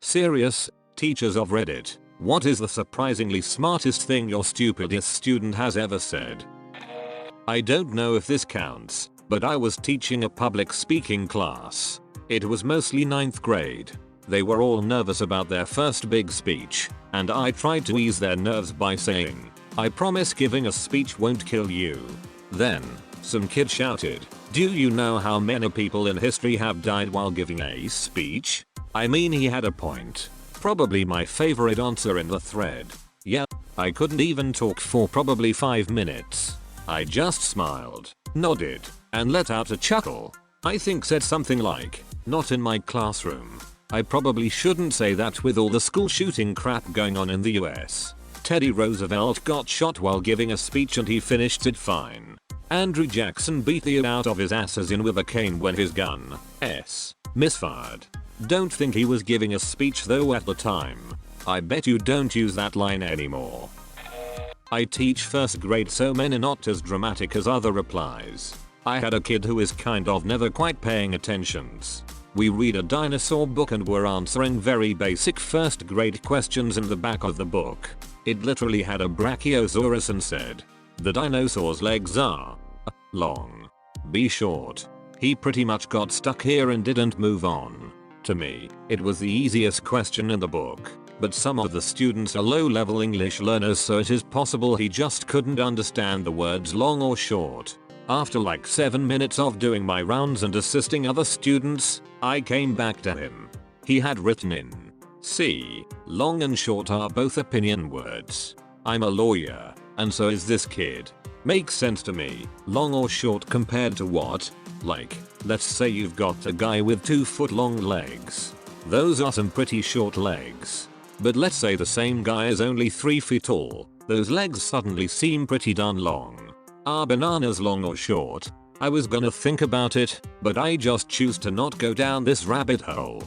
Serious, teachers of Reddit, what is the surprisingly smartest thing your stupidest student has ever said? I don't know if this counts, but I was teaching a public speaking class. It was mostly 9th grade. They were all nervous about their first big speech, and I tried to ease their nerves by saying, "I promise giving a speech won't kill you." Then, some kid shouted, "Do you know how many people in history have died while giving a speech?" I mean, he had a point. Probably my favorite answer in the thread. Yeah, I couldn't even talk for probably 5 minutes. I just smiled, nodded, and let out a chuckle. I think said something like, "Not in my classroom." I probably shouldn't say that with all the school shooting crap going on in the US. Teddy Roosevelt got shot while giving a speech and he finished it fine. Andrew Jackson beat the out of his asses in with a cane when his gun misfired. Don't think he was giving a speech though at the time. I bet you don't use that line anymore. I teach 1st grade, so many not as dramatic as other replies. I had a kid who is kind of never quite paying attentions. We read a dinosaur book and were answering very basic 1st grade questions in the back of the book. It literally had a brachiosaurus and said, "The dinosaur's legs are long, be short." He pretty much got stuck here and didn't move on. To me, it was the easiest question in the book, but some of the students are low-level English learners, so it is possible he just couldn't understand the words long or short. After like 7 minutes of doing my rounds and assisting other students, I came back to him. He had written in, "See, long and short are both opinion words. I'm a lawyer, and so is this kid. Makes sense to me. Long or short compared to what? Like, let's say you've got a guy with 2-foot-long legs. Those are some pretty short legs. But let's say the same guy is only 3 feet tall. Those legs suddenly seem pretty darn long. Are bananas long or short? I was gonna think about it, but I just choose to not go down this rabbit hole."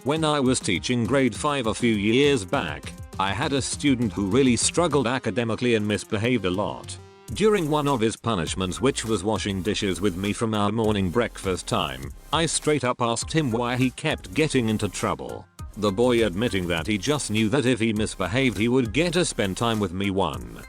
When I was teaching grade 5 a few years back, I had a student who really struggled academically and misbehaved a lot. During one of his punishments, which was washing dishes with me from our morning breakfast time, I straight up asked him why he kept getting into trouble. The boy admitting that he just knew that if he misbehaved he would get to spend time with me one,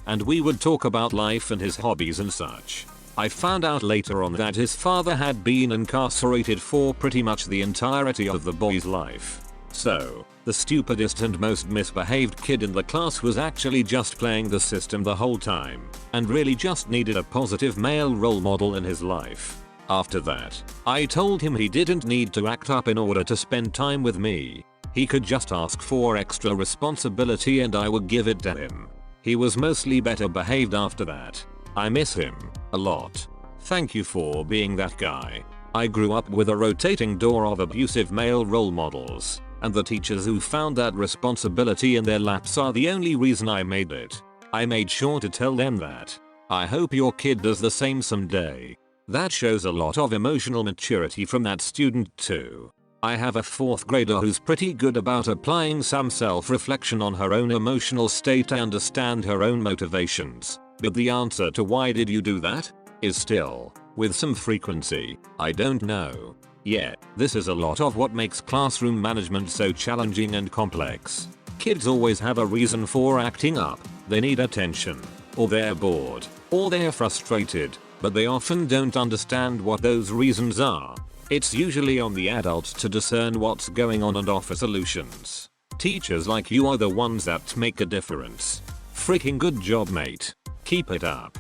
and we would talk about life and his hobbies and such. I found out later on that his father had been incarcerated for pretty much the entirety of the boy's life. So, the stupidest and most misbehaved kid in the class was actually just playing the system the whole time, and really just needed a positive male role model in his life. After that, I told him he didn't need to act up in order to spend time with me. He could just ask for extra responsibility and I would give it to him. He was mostly better behaved after that. I miss him a lot. Thank you for being that guy. I grew up with a rotating door of abusive male role models, and the teachers who found that responsibility in their laps are the only reason I made it. I made sure to tell them that. I hope your kid does the same someday. That shows a lot of emotional maturity from that student too. I have a 4th grader who's pretty good about applying some self-reflection on her own emotional state to understand her own motivations, but the answer to "why did you do that?" is still, with some frequency, "I don't know." Yeah, this is a lot of what makes classroom management so challenging and complex. Kids always have a reason for acting up. They need attention, or they're bored, or they're frustrated, but they often don't understand what those reasons are. It's usually on the adults to discern what's going on and offer solutions. Teachers like you are the ones that make a difference. Freaking good job, mate. Keep it up.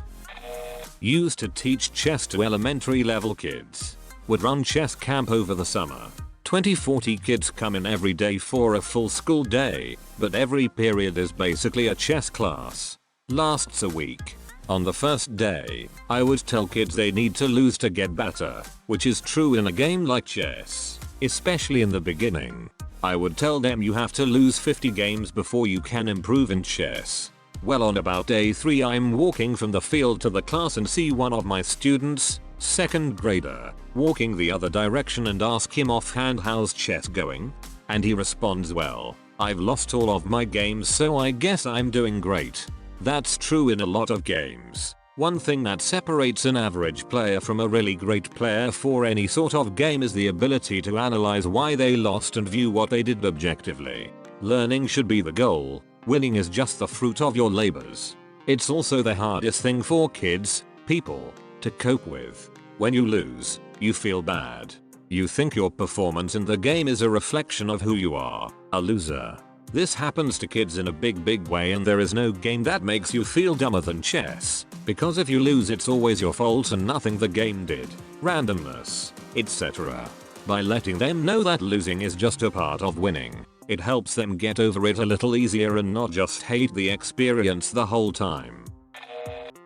Used to teach chess to elementary level kids. Would run chess camp over the summer. 20-40 kids come in every day for a full school day, but every period is basically a chess class. Lasts a week. On the first day, I would tell kids they need to lose to get better, which is true in a game like chess, especially in the beginning. I would tell them you have to lose 50 games before you can improve in chess. Well, on about day 3 I'm walking from the field to the class and see one of my students, 2nd grader, walking the other direction and ask him offhand, "How's chess going?" And he responds, "Well, I've lost all of my games, so I guess I'm doing great." That's true in a lot of games. One thing that separates an average player from a really great player for any sort of game is the ability to analyze why they lost and view what they did objectively. Learning should be the goal, winning is just the fruit of your labors. It's also the hardest thing for kids, people, to cope with. When you lose, you feel bad. You think your performance in the game is a reflection of who you are, a loser. This happens to kids in a big way, and there is no game that makes you feel dumber than chess, because if you lose it's always your fault and nothing the game did, randomness, etc. By letting them know that losing is just a part of winning, it helps them get over it a little easier and not just hate the experience the whole time.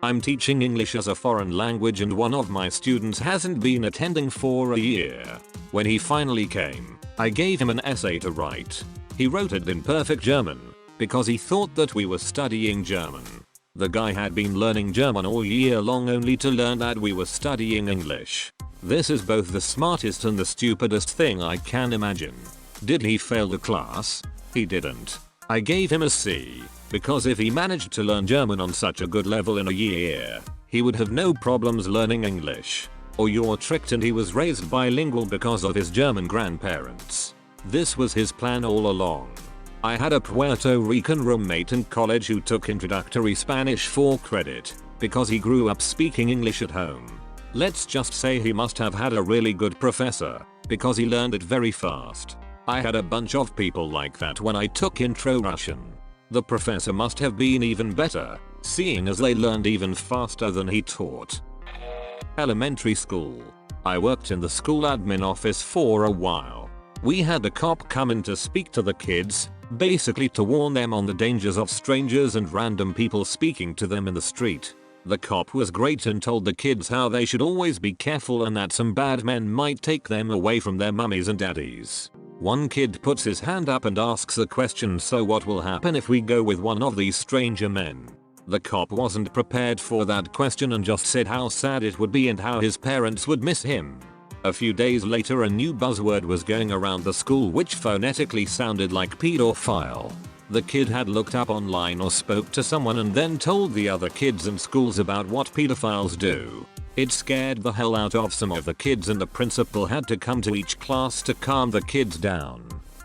I'm teaching English as a foreign language and one of my students hasn't been attending for a year. When he finally came, I gave him an essay to write. He wrote it in perfect German, because he thought that we were studying German. The guy had been learning German all year long only to learn that we were studying English. This is both the smartest and the stupidest thing I can imagine. Did he fail the class? He didn't. I gave him a C, because if he managed to learn German on such a good level in a year, he would have no problems learning English. Or you're tricked and he was raised bilingual because of his German grandparents. This was his plan all along. I had a Puerto Rican roommate in college who took introductory Spanish for credit, because he grew up speaking English at home. Let's just say he must have had a really good professor, because he learned it very fast. I had a bunch of people like that when I took Intro Russian. The professor must have been even better, seeing as they learned even faster than he taught. Elementary school. I worked in the school admin office for a while. We had a cop come in to speak to the kids, basically to warn them on the dangers of strangers and random people speaking to them in the street. The cop was great and told the kids how they should always be careful and that some bad men might take them away from their mummies and daddies. One kid puts his hand up and asks the question, so what will happen if we go with one of these stranger men? The cop wasn't prepared for that question and just said how sad it would be and how his parents would miss him. A few days later a new buzzword was going around the school which phonetically sounded like pedophile. The kid had looked up online or spoke to someone and then told the other kids in schools about what pedophiles do. It scared the hell out of some of the kids and the principal had to come to each class to calm the kids down.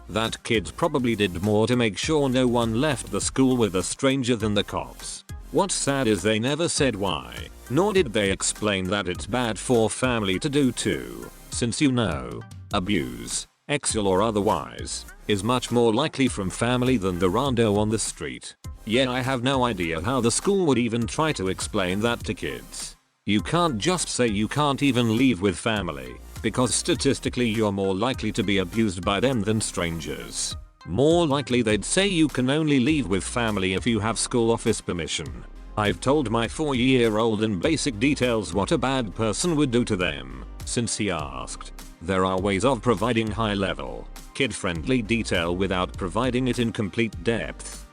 That kid probably did more to make sure no one left the school with a stranger than the cops. What's sad is they never said why, nor did they explain that it's bad for family to do too, since abuse, sexual or otherwise, is much more likely from family than the rando on the street. Yeah, I have no idea how the school would even try to explain that to kids. You can't just say you can't even leave with family, because statistically you're more likely to be abused by them than strangers. More likely they'd say you can only leave with family if you have school office permission. I've told my 4-year-old in basic details what a bad person would do to them, since he asked. There are ways of providing high-level, kid-friendly detail without providing it in complete depth.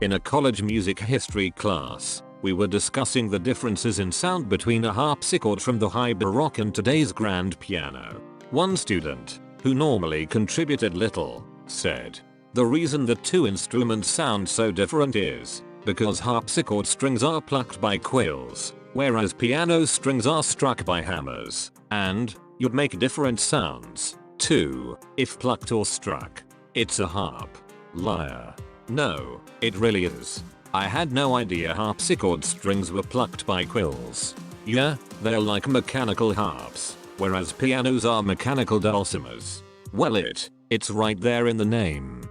In a college music history class, we were discussing the differences in sound between a harpsichord from the high baroque and today's grand piano. One student, who normally contributed little, said, "The reason the two instruments sound so different is because harpsichord strings are plucked by quills, whereas piano strings are struck by hammers, and you'd make different sounds, too, if plucked or struck. It's a harp." Liar. No, it really is. I had no idea harpsichord strings were plucked by quills. Yeah, they're like mechanical harps, whereas pianos are mechanical dulcimers. Well it's right there in the name.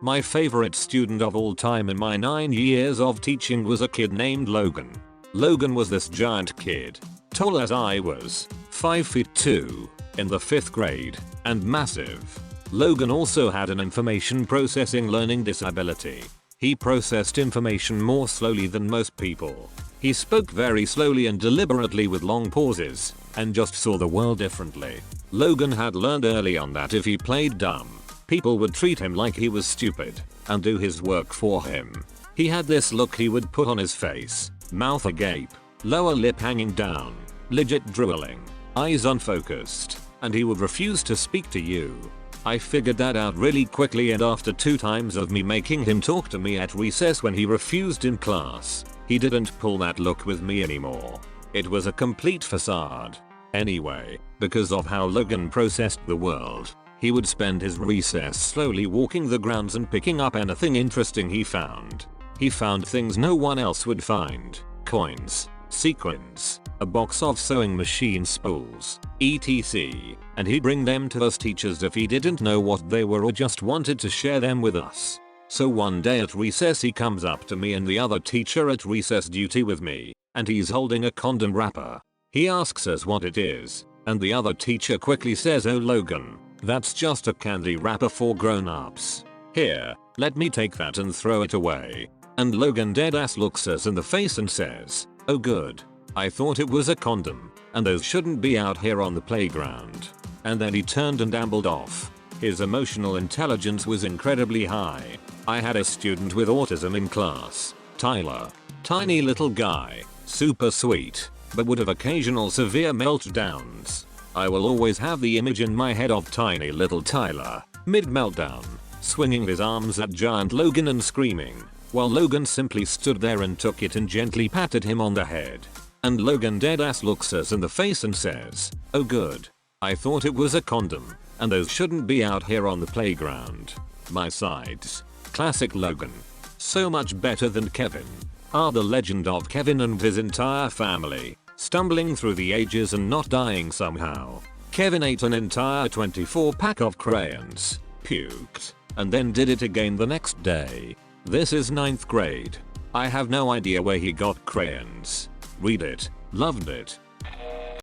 My favorite student of all time in my 9 years of teaching was a kid named Logan. Logan was this giant kid, tall as I was, 5'2", in the 5th grade, and massive. Logan also had an information processing learning disability. He processed information more slowly than most people. He spoke very slowly and deliberately with long pauses, and just saw the world differently. Logan had learned early on that if he played dumb, people would treat him like he was stupid, and do his work for him. He had this look he would put on his face, mouth agape, lower lip hanging down, legit drooling, eyes unfocused, and he would refuse to speak to you. I figured that out really quickly, and after 2 times of me making him talk to me at recess when he refused in class, He didn't pull that look with me anymore. It was a complete facade. Anyway, because of how Logan processed the world, he would spend his recess slowly walking the grounds and picking up anything interesting he found. He found things no one else would find. Coins, sequins, a box of sewing machine spools, etc. And he'd bring them to us teachers if he didn't know what they were or just wanted to share them with us. So one day at recess he comes up to me and the other teacher at recess duty with me, and he's holding a condom wrapper. He asks us what it is, and the other teacher quickly says, "Oh Logan, that's just a candy wrapper for grown-ups. Here, let me take that and throw it away." And Logan deadass looks us in the face and says, "Oh good. I thought it was a condom, and those shouldn't be out here on the playground." And then he turned and ambled off. His emotional intelligence was incredibly high. I had a student with autism in class, Tyler. Tiny little guy, super sweet, but would have occasional severe meltdowns. I will always have the image in my head of tiny little Tyler, mid-meltdown, swinging his arms at giant Logan and screaming, while Logan simply stood there and took it and gently patted him on the head. And Logan deadass looks us in the face and says, "Oh good. I thought it was a condom, and those shouldn't be out here on the playground." My sides. Classic Logan. So much better than Kevin. The legend of Kevin and his entire family, stumbling through the ages and not dying somehow. Kevin ate an entire 24 pack of crayons, puked, and then did it again the next day. This is 9th grade. I have no idea where he got crayons. Read it. Loved it.